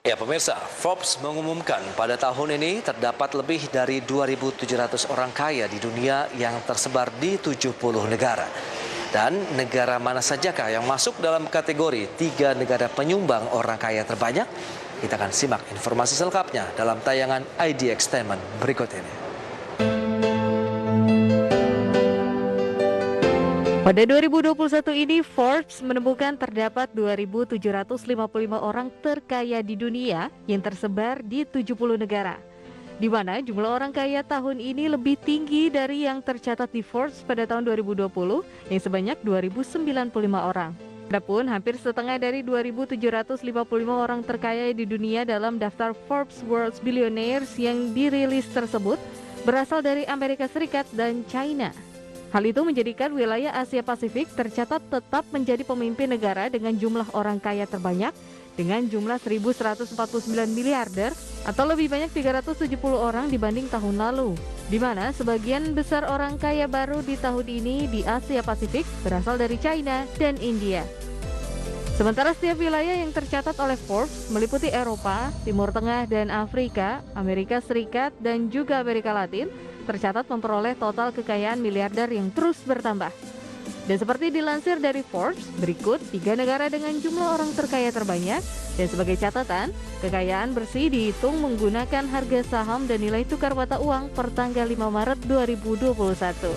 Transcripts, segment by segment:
Ya pemirsa, Forbes mengumumkan pada tahun ini terdapat lebih dari 2.700 orang kaya di dunia yang tersebar di 70 negara. Dan negara mana sajakah yang masuk dalam kategori 3 negara penyumbang orang kaya terbanyak? Kita akan simak informasi selengkapnya dalam tayangan ID Extainment berikut ini. Pada 2021 ini, Forbes menemukan terdapat 2.755 orang terkaya di dunia yang tersebar di 70 negara, di mana jumlah orang kaya tahun ini lebih tinggi dari yang tercatat di Forbes pada tahun 2020 yang sebanyak 2.095 orang. Adapun hampir setengah dari 2.755 orang terkaya di dunia dalam daftar Forbes World Billionaires yang dirilis tersebut berasal dari Amerika Serikat dan China. Hal itu menjadikan wilayah Asia Pasifik tercatat tetap menjadi pemimpin negara dengan jumlah orang kaya terbanyak dengan jumlah 1.149 miliarder atau lebih banyak 370 orang dibanding tahun lalu, di mana sebagian besar orang kaya baru di tahun ini di Asia Pasifik berasal dari China dan India. Sementara setiap wilayah yang tercatat oleh Forbes meliputi Eropa, Timur Tengah dan Afrika, Amerika Serikat dan juga Amerika Latin tercatat memperoleh total kekayaan miliarder yang terus bertambah. Dan seperti dilansir dari Forbes, berikut 3 negara dengan jumlah orang terkaya terbanyak. Dan sebagai catatan, kekayaan bersih dihitung menggunakan harga saham dan nilai tukar mata uang per tanggal 5 Maret 2021.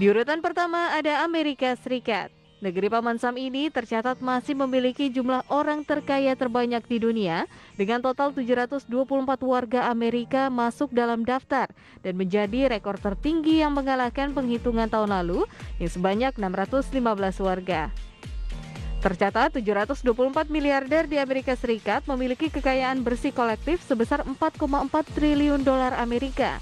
Di urutan pertama ada Amerika Serikat. Negeri Paman Sam ini tercatat masih memiliki jumlah orang terkaya terbanyak di dunia dengan total 724 warga Amerika masuk dalam daftar dan menjadi rekor tertinggi yang mengalahkan penghitungan tahun lalu yang sebanyak 615 warga. Tercatat 724 miliarder di Amerika Serikat memiliki kekayaan bersih kolektif sebesar 4,4 triliun dolar Amerika.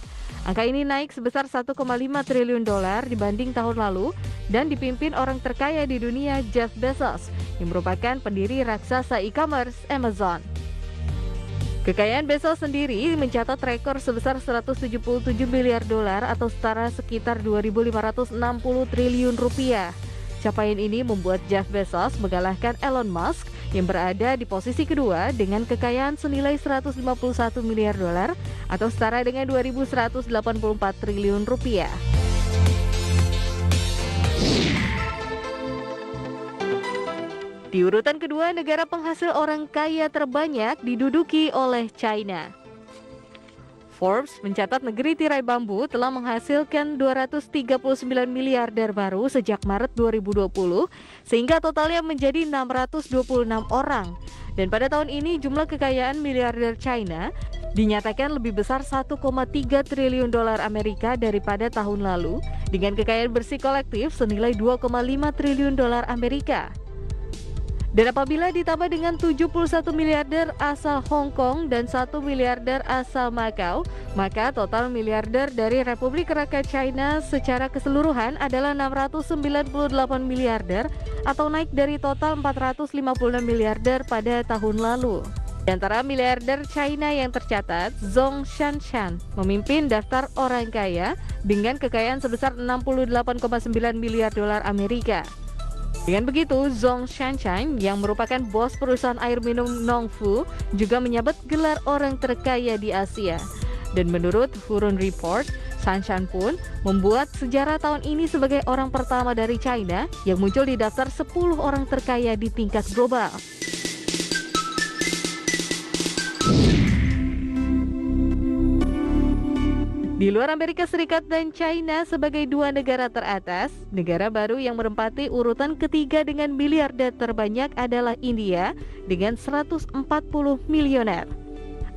Angka ini naik sebesar 1,5 triliun dolar dibanding tahun lalu dan dipimpin orang terkaya di dunia Jeff Bezos yang merupakan pendiri raksasa e-commerce Amazon. Kekayaan Bezos sendiri mencatat rekor sebesar 177 miliar dolar atau setara sekitar 2.560 triliun rupiah. Capaian ini membuat Jeff Bezos mengalahkan Elon Musk yang berada di posisi kedua dengan kekayaan senilai 151 miliar dolar atau setara dengan 2.184 triliun rupiah. Di urutan kedua, negara penghasil orang kaya terbanyak diduduki oleh China. Forbes mencatat negeri tirai bambu telah menghasilkan 239 miliarder baru sejak Maret 2020 sehingga totalnya menjadi 626 orang. Dan pada tahun ini jumlah kekayaan miliarder China dinyatakan lebih besar 1,3 triliun dolar Amerika daripada tahun lalu dengan kekayaan bersih kolektif senilai 2,5 triliun dolar Amerika. Dan apabila ditambah dengan 71 miliarder asal Hong Kong dan 1 miliarder asal Macau, maka total miliarder dari Republik Rakyat China secara keseluruhan adalah 698 miliarder atau naik dari total 456 miliarder pada tahun lalu. Di antara miliarder China yang tercatat, Zhong Shanshan memimpin daftar orang kaya dengan kekayaan sebesar 68,9 miliar dolar Amerika. Dengan begitu, Zhong Shanshan yang merupakan bos perusahaan air minum Nongfu juga menyabet gelar orang terkaya di Asia. Dan menurut Hurun Report, Shanshan pun membuat sejarah tahun ini sebagai orang pertama dari China yang muncul di daftar 10 orang terkaya di tingkat global. Di luar Amerika Serikat dan China sebagai 2 negara teratas, negara baru yang menempati urutan ketiga dengan miliarder terbanyak adalah India dengan 140 milioner.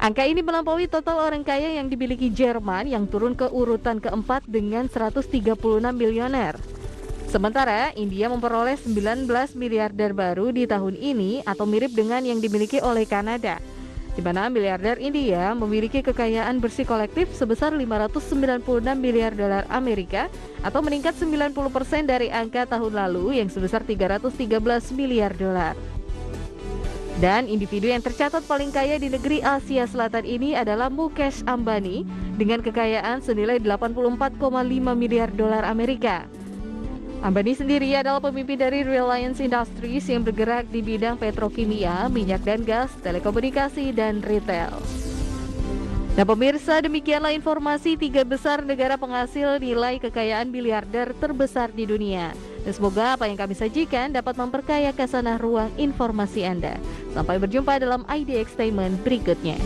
Angka ini melampaui total orang kaya yang dimiliki Jerman yang turun ke urutan keempat dengan 136 milioner. Sementara India memperoleh 19 miliarder baru di tahun ini atau mirip dengan yang dimiliki oleh Kanada, di mana miliarder India memiliki kekayaan bersih kolektif sebesar 596 miliar dolar Amerika atau meningkat 90% dari angka tahun lalu yang sebesar 313 miliar dolar. Dan individu yang tercatat paling kaya di negeri Asia Selatan ini adalah Mukesh Ambani dengan kekayaan senilai 84,5 miliar dolar Amerika. Ambani sendiri adalah pemimpin dari Reliance Industries yang bergerak di bidang petrokimia, minyak dan gas, telekomunikasi, dan retail. Nah pemirsa, demikianlah informasi 3 besar negara penghasil nilai kekayaan miliarder terbesar di dunia. Dan semoga apa yang kami sajikan dapat memperkaya khasanah ruang informasi Anda. Sampai berjumpa dalam ID Extainment berikutnya.